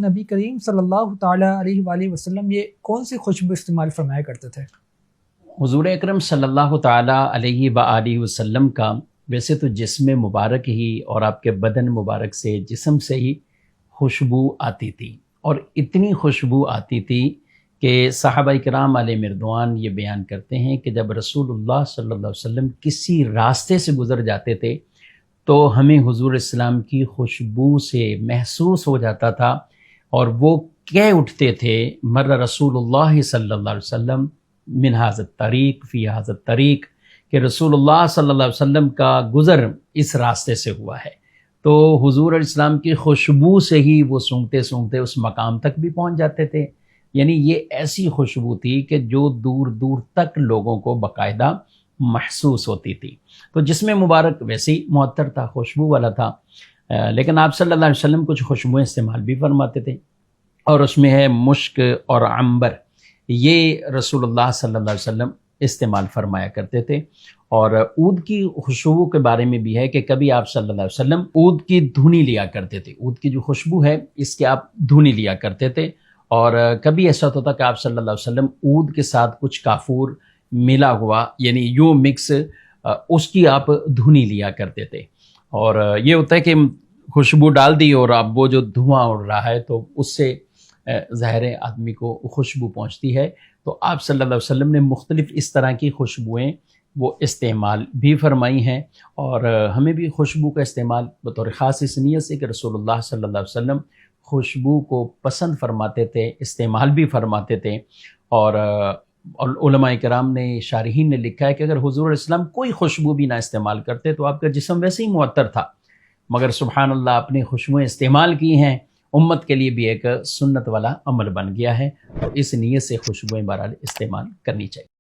نبی کریم صلی اللہ تعالیٰ علیہ وآلہ وسلم یہ کون سی خوشبو استعمال فرمایا کرتے تھے؟ حضور اکرم صلی اللہ تعالیٰ علیہ وآلہ وسلم کا ویسے تو جسم مبارک ہی اور آپ کے بدن مبارک سے جسم سے ہی خوشبو آتی تھی، اور اتنی خوشبو آتی تھی کہ صحابہ کرام علیہ مردوان یہ بیان کرتے ہیں کہ جب رسول اللہ صلی اللہ علیہ وسلم کسی راستے سے گزر جاتے تھے تو ہمیں حضور اسلام کی خوشبو سے محسوس ہو جاتا تھا، اور وہ کہہ اٹھتے تھے مر رسول اللہ صلی اللہ علیہ وسلم من ھذا الطریق فی ھذا الطریق، کہ رسول اللہ صلی اللہ علیہ وسلم کا گزر اس راستے سے ہوا ہے۔ تو حضور علیہ السلام کی خوشبو سے ہی وہ سونگتے سونگتے اس مقام تک بھی پہنچ جاتے تھے، یعنی یہ ایسی خوشبو تھی کہ جو دور دور تک لوگوں کو باقاعدہ محسوس ہوتی تھی۔ تو جسم مبارک ویسے ہی معطر تھا، خوشبو والا تھا، لیکن آپ صلی اللہ علیہ وسلم کچھ خوشبوئیں استعمال بھی فرماتے تھے، اور اس میں ہے مشک اور عنبر، یہ رسول اللہ صلی اللہ علیہ وسلم استعمال فرمایا کرتے تھے۔ اور عود کی خوشبو کے بارے میں بھی ہے کہ کبھی آپ صلی اللہ علیہ وسلم عود کی دھنی لیا کرتے تھے، عود کی جو خوشبو ہے اس کے آپ دھنی لیا کرتے تھے، اور کبھی ایسا ہوتا تھا کہ آپ صلی اللہ علیہ وسلم عود کے ساتھ کچھ کافور ملا ہوا، یعنی یوں مکس، اس کی آپ دھنی لیا کرتے تھے۔ اور یہ ہوتا ہے کہ خوشبو ڈال دی اور اب وہ جو دھواں اڑ رہا ہے تو اس سے ظاہر آدمی کو خوشبو پہنچتی ہے۔ تو آپ صلی اللہ علیہ وسلم نے مختلف اس طرح کی خوشبوئیں وہ استعمال بھی فرمائی ہیں، اور ہمیں بھی خوشبو کا استعمال بطور خاص اس نیت سے کہ رسول اللہ صلی اللہ علیہ وسلم خوشبو کو پسند فرماتے تھے، استعمال بھی فرماتے تھے۔ اور علماء کرام نے، شارحین نے لکھا ہے کہ اگر حضور علیہ السلام کوئی خوشبو بھی نہ استعمال کرتے تو آپ کا جسم ویسے ہی معطر تھا، مگر سبحان اللہ اپنی خوشبوئیں استعمال کی ہیں، امت کے لیے بھی ایک سنت والا عمل بن گیا ہے، اور اس نیت سے خوشبوئیں بہرحال استعمال کرنی چاہیے۔